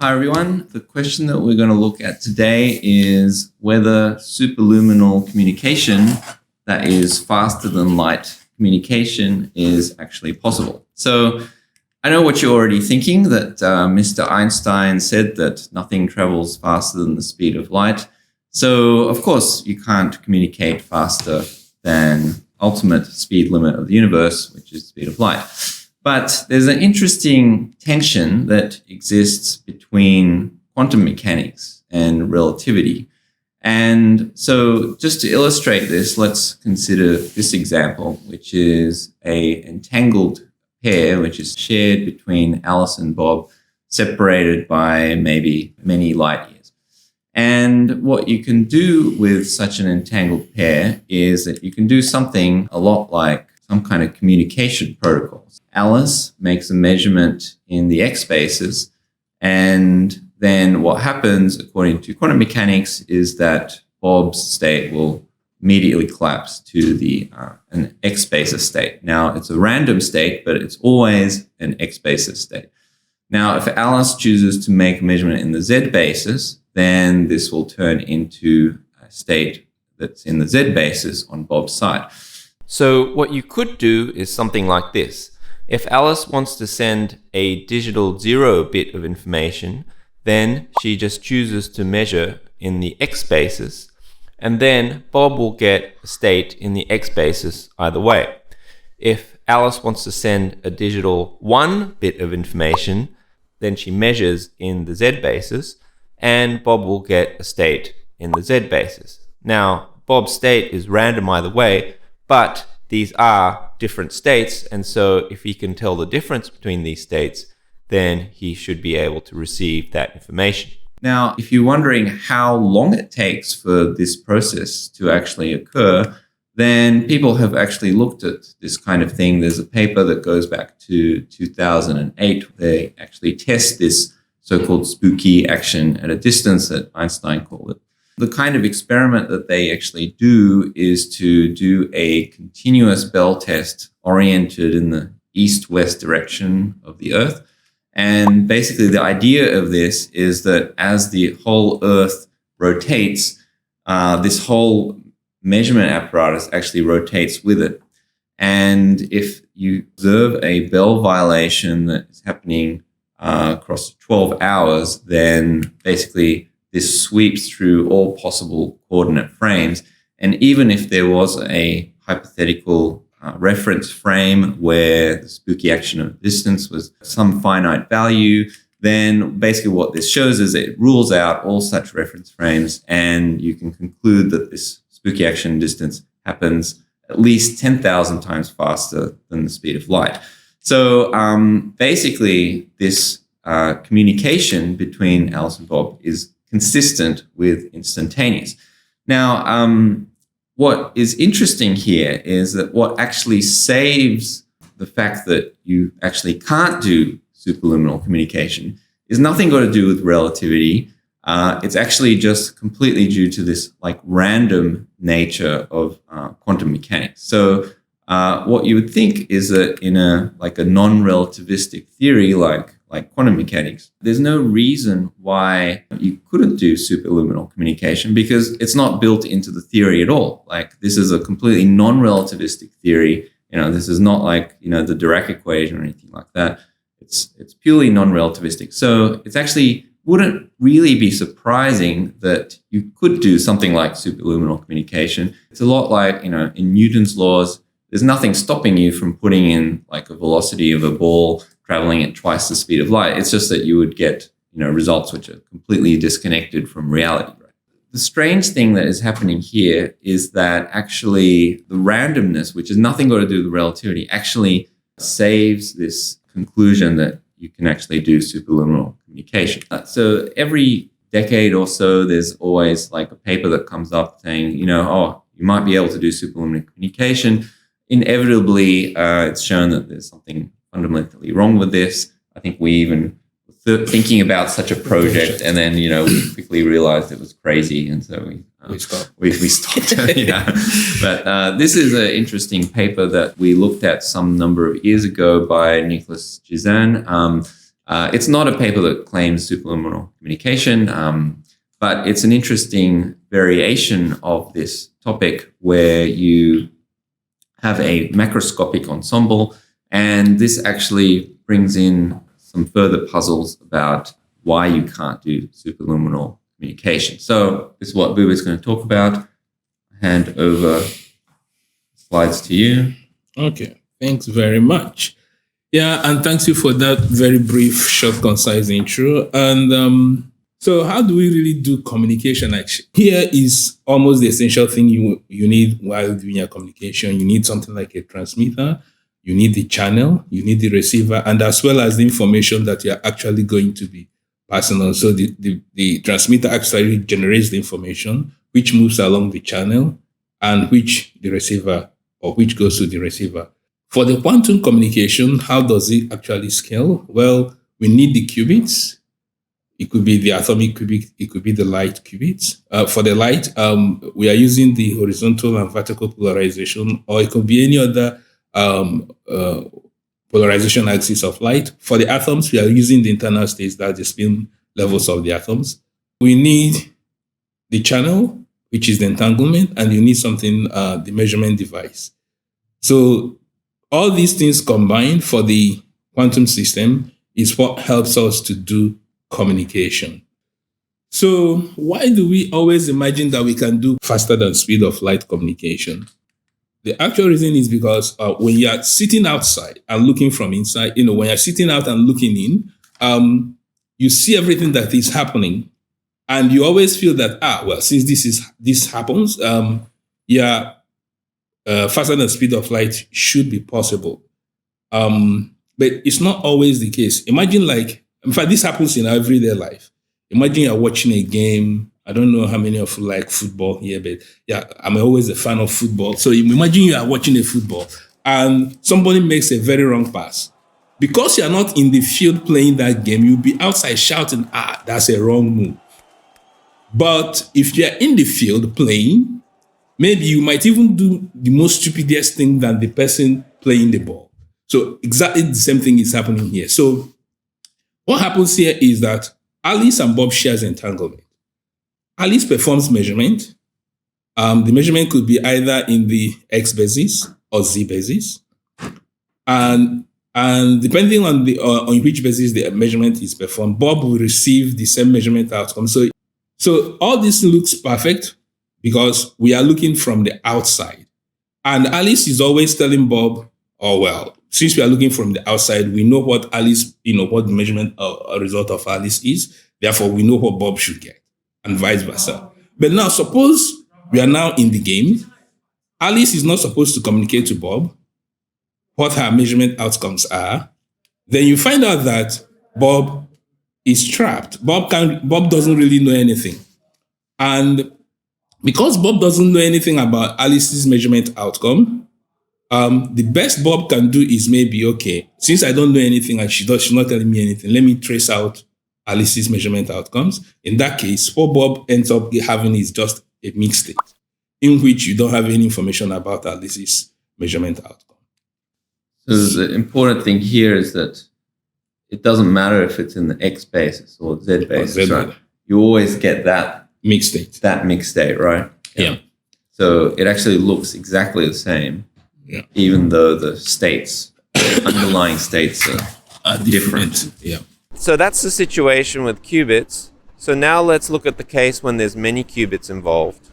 Hi everyone. The question that we're going to look at today is whether superluminal communication, that is faster than light communication, is actually possible. So I know what you're already thinking, that Mr. Einstein said that nothing travels faster than the speed of light. So of course you can't communicate faster than ultimate speed limit of the universe, which is the speed of light. But there's an interesting tension that exists between quantum mechanics and relativity. And so just to illustrate this, let's consider this example, which is an entangled pair, which is shared between Alice and Bob, separated by maybe many light years. And what you can do with such an entangled pair is that you can do something a lot like some kind of communication protocol. Alice makes a measurement in the x basis, and then what happens, according to quantum mechanics, is that Bob's state will immediately collapse to an x basis state. Now, it's a random state, but it's always an x basis state. Now, if Alice chooses to make a measurement in the z basis, then this will turn into a state that's in the z basis on Bob's side. So what you could do is something like this. If Alice wants to send a digital 0 bit of information, then she just chooses to measure in the x basis, and then Bob will get a state in the x basis either way. If Alice wants to send a digital 1 bit of information, then she measures in the z basis, and Bob will get a state in the z basis. Now, Bob's state is random either way, but these are different states, and so if he can tell the difference between these states, then he should be able to receive that information. Now, if you're wondering how long it takes for this process to actually occur, then people have actually looked at this kind of thing. There's a paper that goes back to 2008. They actually test this so-called spooky action at a distance that Einstein called it. The kind of experiment that they actually do is to do a continuous Bell test oriented in the east-west direction of the Earth. And basically the idea of this is that as the whole Earth rotates, this whole measurement apparatus actually rotates with it. And if you observe a Bell violation that is happening across 12 hours, then basically this sweeps through all possible coordinate frames. And even if there was a hypothetical reference frame where the spooky action of distance was some finite value, then basically what this shows is it rules out all such reference frames, and you can conclude that this spooky action distance happens at least 10,000 times faster than the speed of light. So basically this communication between Alice and Bob is consistent with instantaneous. Now, what is interesting here is that what actually saves the fact that you actually can't do superluminal communication is nothing got to do with relativity. It's actually just completely due to this like random nature of quantum mechanics. So what you would think is that in a non-relativistic theory like quantum mechanics, there's no reason why you couldn't do superluminal communication because it's not built into the theory at all. Like this is a completely non-relativistic theory. This is not like, the Dirac equation or anything like that. It's purely non-relativistic. So it's actually wouldn't really be surprising that you could do something like superluminal communication. It's a lot like, in Newton's laws, there's nothing stopping you from putting in like a velocity of a ball traveling at twice the speed of light. It's just that you would get, results which are completely disconnected from reality. Right? The strange thing that is happening here is that actually the randomness, which has nothing got to do with relativity, actually saves this conclusion that you can actually do superluminal communication. So every decade or so, there's always like a paper that comes up saying, you might be able to do superluminal communication. Inevitably, it's shown that there's something fundamentally wrong with this. I think we even were thinking about such a project, and then we quickly realized it was crazy, and so we stopped. We stopped. But this is an interesting paper that we looked at some number of years ago by Nicolas Gisin. It's not a paper that claims superluminal communication, but it's an interesting variation of this topic where you have a macroscopic ensemble, and this actually brings in some further puzzles about why you can't do superluminal communication. So this is what Boo is going to talk about. Hand over slides to you. Okay, thanks very much. Yeah, and thanks you for that very brief, short, concise intro. And so how do we really do communication actually? Here is almost the essential thing you need while doing your communication. You need something like a transmitter, you need the channel, you need the receiver, and as well as the information that you're actually going to be passing on. So the transmitter actually generates the information, which moves along the channel, and which the receiver, or which goes to the receiver. For the quantum communication, how does it actually scale? Well, we need the qubits. It could be the atomic qubit, it could be the light qubits. For the light, we are using the horizontal and vertical polarization, or it could be any other polarization axis of light. For the atoms, we are using the internal states, that's the spin levels of the atoms. We need the channel, which is the entanglement, and you need something, the measurement device. So all these things combined for the quantum system is what helps us to do communication. So why do we always imagine that we can do faster than speed of light communication? The actual reason is because when you are sitting outside and looking from inside, when you're sitting out and looking in, you see everything that is happening. And you always feel that, since this happens, faster than speed of light should be possible. But it's not always the case. Imagine in fact, this happens in our everyday life. Imagine you're watching a game. I don't know how many of you like football here, but yeah, I'm always a fan of football. So imagine you are watching a football and somebody makes a very wrong pass. Because you're not in the field playing that game, you'll be outside shouting, that's a wrong move. But if you're in the field playing, maybe you might even do the most stupidest thing than the person playing the ball. So exactly the same thing is happening here. So what happens here is that Alice and Bob shares entanglement. Alice performs measurement. The measurement could be either in the X basis or Z basis. And depending on which basis the measurement is performed, Bob will receive the same measurement outcome. So all this looks perfect because we are looking from the outside. And Alice is always telling Bob, since we are looking from the outside, we know what Alice, what the measurement result of Alice is. Therefore, we know what Bob should get, and vice versa. But now, suppose we are now in the game. Alice is not supposed to communicate to Bob what her measurement outcomes are. Then you find out that Bob is trapped. Bob doesn't really know anything. And because Bob doesn't know anything about Alice's measurement outcome, the best Bob can do is maybe, since I don't know anything and she's not telling me anything, let me trace out Alice's measurement outcomes. In that case, what Bob ends up having is just a mixed state in which you don't have any information about Alice's measurement outcome. So the important thing here is that it doesn't matter if it's in the X basis or Z basis, right? You always get that mixed state. That mixed state, right? Yeah. So it actually looks exactly the same, even though the underlying states are different. Yeah. So that's the situation with qubits. So now let's look at the case when there's many qubits involved.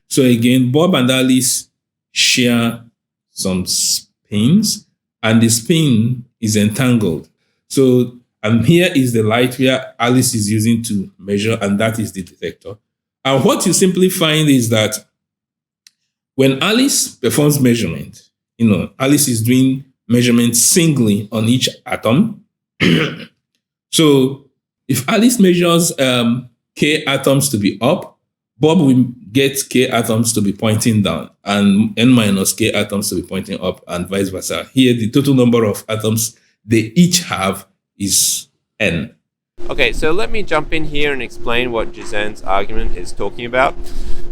So again, Bob and Alice share some spins, and the spin is entangled. So, and here is the light where Alice is using to measure, and that is the detector. And what you simply find is that when Alice performs measurement, Alice is doing measurement singly on each atom. So if Alice measures K atoms to be up, Bob will get K atoms to be pointing down and N minus K atoms to be pointing up and vice versa. Here, the total number of atoms they each have is N. Okay, so let me jump in here and explain what Gisin's argument is talking about.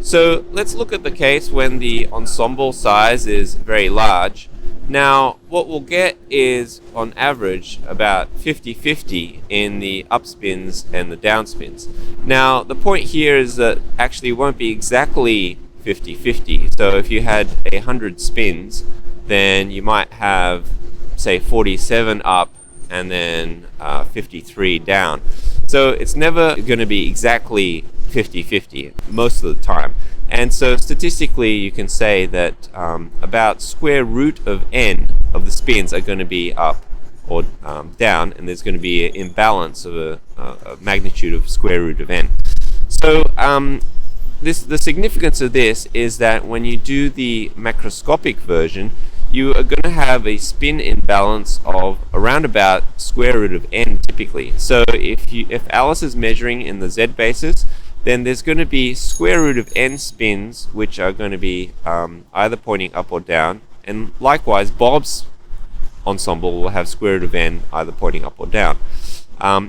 So let's look at the case when the ensemble size is very large. Now, what we'll get is, on average, about 50-50 in the upspins and the downspins. Now, the point here is that actually it won't be exactly 50-50. So if you had 100 spins, then you might have, say, 47 up and then 53 down. So it's never going to be exactly 50-50 most of the time. And so statistically, you can say that about square root of n of the spins are going to be up or down, and there's going to be an imbalance of a magnitude of square root of n. So the significance of this is that when you do the macroscopic version, you are going to have a spin imbalance of around about square root of n typically. So if Alice is measuring in the z basis, then there's going to be square root of n spins which are going to be either pointing up or down, and likewise Bob's ensemble will have square root of n either pointing up or down.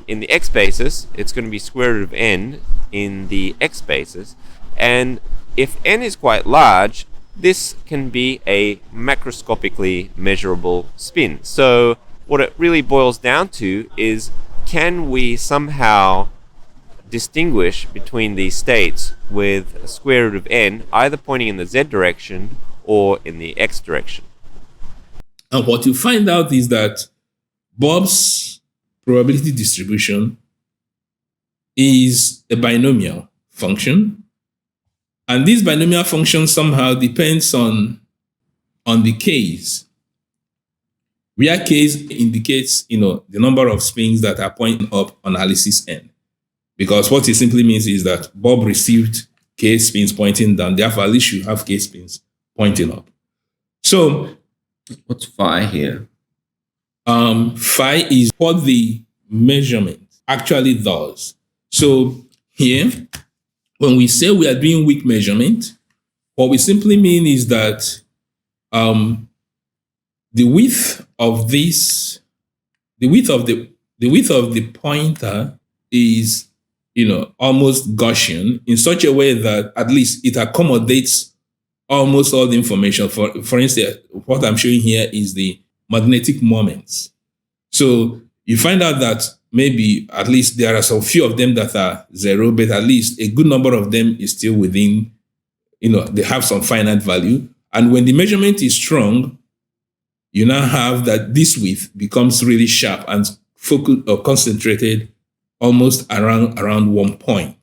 In the x basis, it's going to be square root of n in the x basis, and if n is quite large, this can be a macroscopically measurable spin. So what it really boils down to is, can we somehow distinguish between these states with a square root of n either pointing in the z direction or in the x direction? And what you find out is that Bob's probability distribution is a binomial function. And this binomial function somehow depends on the case, where case indicates, the number of spins that are pointing up on Alice's end. Because what it simply means is that Bob received k spins pointing down, therefore Alice should have k spins pointing up. So what's phi here? Phi is what the measurement actually does. So here, when we say we are doing weak measurement, what we simply mean is that the width of the pointer is, almost Gaussian in such a way that at least it accommodates almost all the information. For instance, what I'm showing here is the magnetic moments. So you find out that maybe at least there are some few of them that are zero, but at least a good number of them is still within, they have some finite value. And when the measurement is strong, you now have that this width becomes really sharp and focused or concentrated almost around 1 point.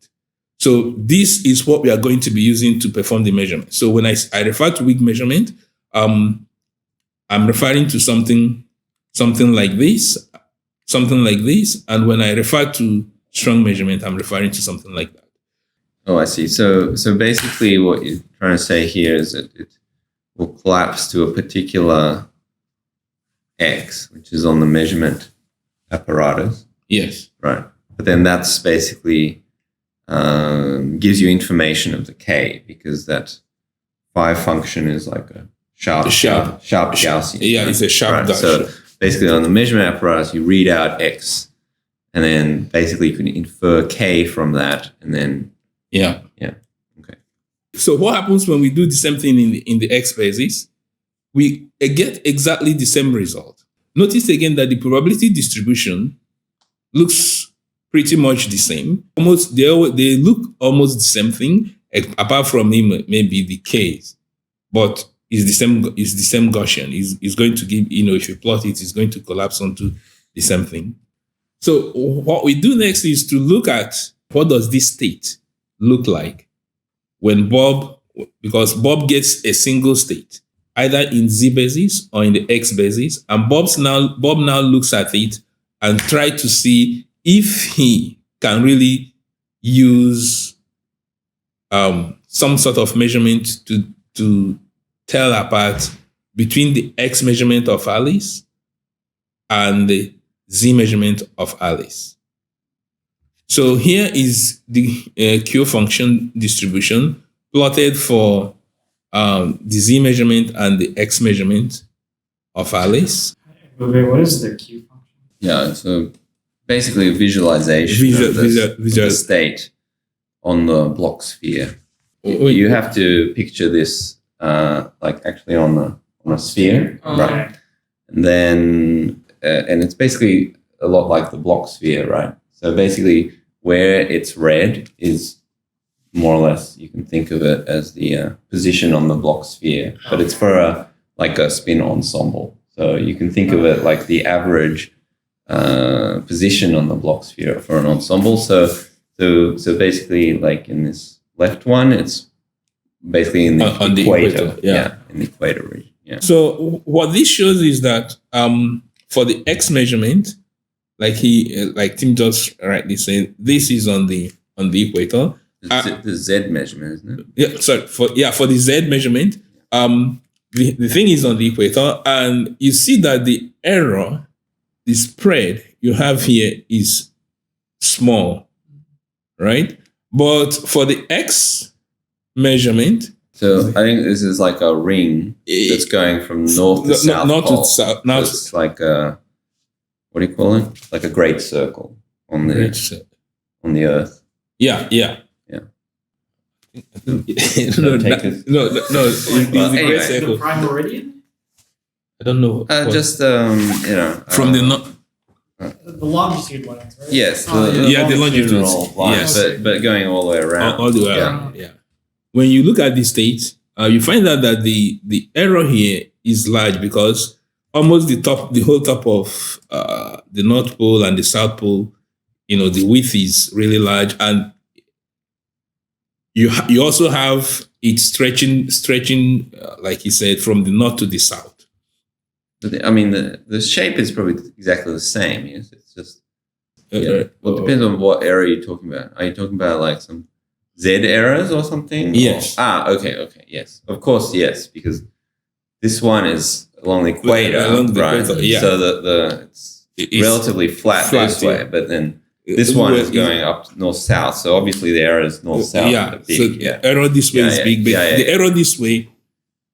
So this is what we are going to be using to perform the measurement. So when I refer to weak measurement, I'm referring to something like this, and when I refer to strong measurement, I'm referring to something like that. Oh, I see. So basically what you're trying to say here is that it will collapse to a particular x, which is on the measurement apparatus. Yes. Right. But then that's basically gives you information of the k, because that phi function is like a sharp Gaussian. Yeah, it's a sharp Gaussian. So basically on the measurement apparatus, you read out x, and then basically you can infer k from that, and then yeah. Okay. So what happens when we do the same thing in the x basis? We get exactly the same result. Notice again that the probability distribution looks pretty much the same. They look almost the same thing, apart from maybe the k's, but it's the same Gaussian. It's going to give, if you plot it, it's going to collapse onto the same thing. So what we do next is to look at what does this state look like when because Bob gets a single state, either in z basis or in the x basis, and Bob now looks at it and try to see if he can really use some sort of measurement to tell apart between the x measurement of Alice and the z measurement of Alice. So here is the Q function distribution plotted for the z measurement and the x measurement of Alice. Wait, what is the Q function? Yeah, so basically a visualization of the state on the block sphere. You have to picture this like actually on on a sphere, Okay. right? And then, and it's basically a lot like the block sphere, right? So basically, where it's red is more or less, you can think of it as the position on the block sphere, but it's for a spin ensemble. So you can think of it like the average position on the block sphere for an ensemble. So basically, like in this left one, it's basically in the equator. Yeah, in the equator region. Yeah. So what this shows is that for the X measurement, like Tim just rightly said, this is on the equator. The Z measurement, isn't it? Yeah, sorry. For the Z measurement, the thing is on the equator, and you see that the error, the spread you have here is small, right? But for the X measurement, so I think this is like a ring that's going from north to south. North to south. Now it's like a, what do you call it? Like a great circle on the Earth. Yeah. No. It's Well, the anyway. great circle. The prime meridian? I don't know. Just From the north. The longitude lines, right? Yes, Oh, yeah, the longitudes. lines, Yes. but going all the way around. All the way around. Yeah. When you look at the states, you find out that the error here is large because almost the whole top of the North Pole and the South Pole, the width is really large, and you also have it stretching, like he said, from the north to the south. But the shape is probably exactly the same. Yes, it's just it depends on what area you're talking about. Are you talking about like some Z errors or something? Yes. Okay, yes, of course, yes, because this one is along the equator, Along the right? equator, yeah. So it's relatively flat this way, but then this one is going up north-south, so obviously the error is north-south. Yeah, Big, so the error this way is big, but the error this way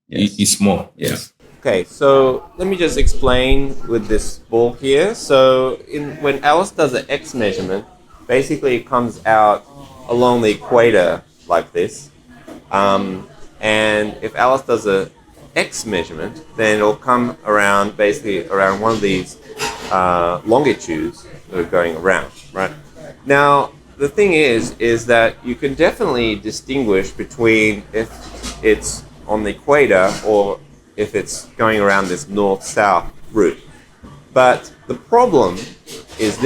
is small. Yes. Okay, so let me just explain with this ball here. So when Alice does an X measurement, basically it comes out along the equator like this. And if Alice does a X measurement, then it'll come around basically around one of these longitudes that are going around, right? Now, the thing is that you can definitely distinguish between if it's on the equator or if it's going around this north-south route. But the problem is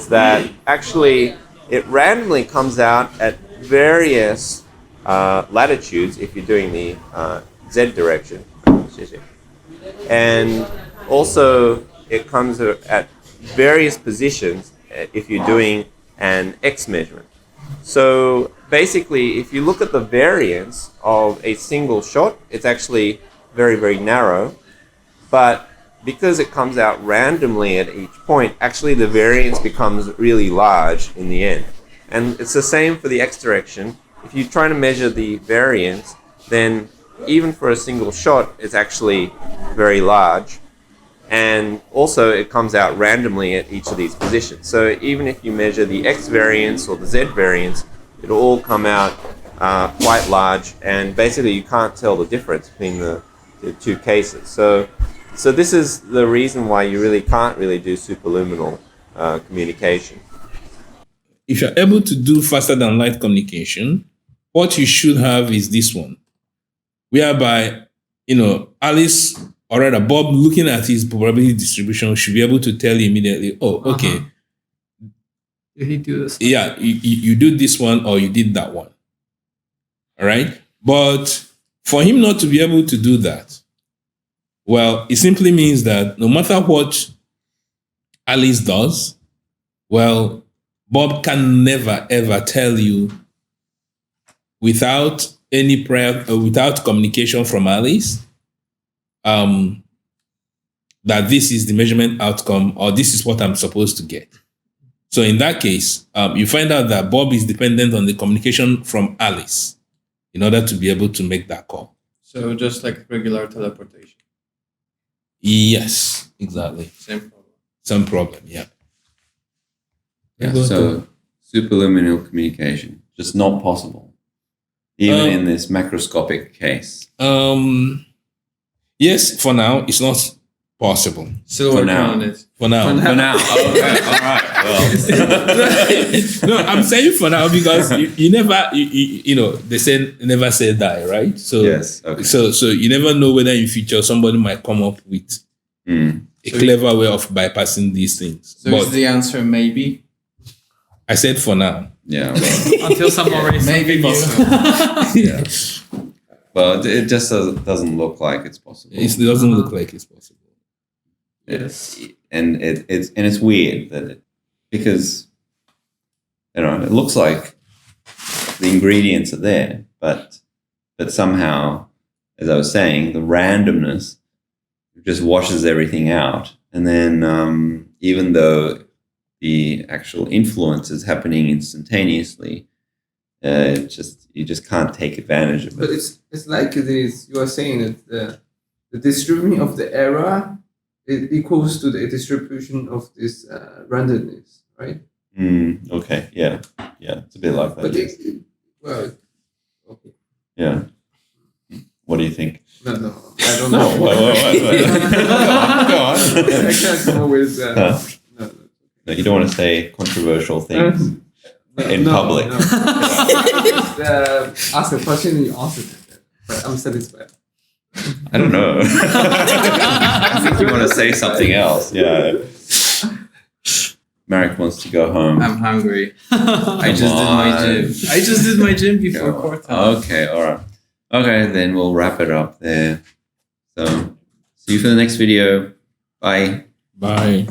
that actually it randomly comes out at various latitudes if you're doing the Z direction. And also it comes at various positions if you're doing an X measurement. So basically, if you look at the variance of a single shot, it's actually very, very narrow. But because it comes out randomly at each point, actually the variance becomes really large in the end. And it's the same for the X direction. If you're trying to measure the variance, then even for a single shot, it's actually very large. And also it comes out randomly at each of these positions. So even if you measure the X variance or the Z variance, it'll all come out quite large, and basically you can't tell the difference between the two cases. So this is the reason why you really can't really do superluminal communication. If you're able to do faster than light communication, what you should have is this one, whereby, Alice or rather Bob, looking at his probability distribution, should be able to tell you immediately, oh, okay. Did he do this? Yeah, you do this one or you did that one. All right? But for him not to be able to do that, well, it simply means that no matter what Alice does, well, Bob can never, ever tell you without any prayer, without communication from Alice, that this is the measurement outcome or this is what I'm supposed to get. So in that case, you find out that Bob is dependent on the communication from Alice in order to be able to make that call. So just like regular teleportation. Yes, exactly. Same problem. Some problem, yeah. Yeah, so superluminal communication, just not possible. Even in this macroscopic case. Yes, for now, it's not possible. Still For working now. on it. For now. For now. Okay. All right. Well. No, I'm saying for now because you never, you know, they say never say die, right? So, Yes. Okay. so you never know whether in future somebody might come up with a clever way of bypassing these things. So is the answer maybe? I said for now. Yeah. Well, Until someone already Maybe something possible. Yeah. well, it just doesn't look like it's possible. It doesn't look like it's possible. Yes. And it's weird that because it looks like the ingredients are there, but somehow, as I was saying, the randomness just washes everything out, and then even though the actual influence is happening instantaneously, you just can't take advantage of But it. it's like this. You are saying that the distribution of the error is equals to the distribution of this randomness, right? Okay. Yeah. It's a bit like that. But yes. well, okay. Yeah. What do you think? No, I don't No. know. Wait. Go on. I can't come up with. No. No, you don't want to say controversial things in public. No. Ask a question and you answer it. But I'm satisfied. I don't know. I think you want to say something else. Yeah. Marek wants to go home. I'm hungry. I I just did my gym before quarter. Okay, all right. Okay, then we'll wrap it up there. So, see you for the next video. Bye. Bye.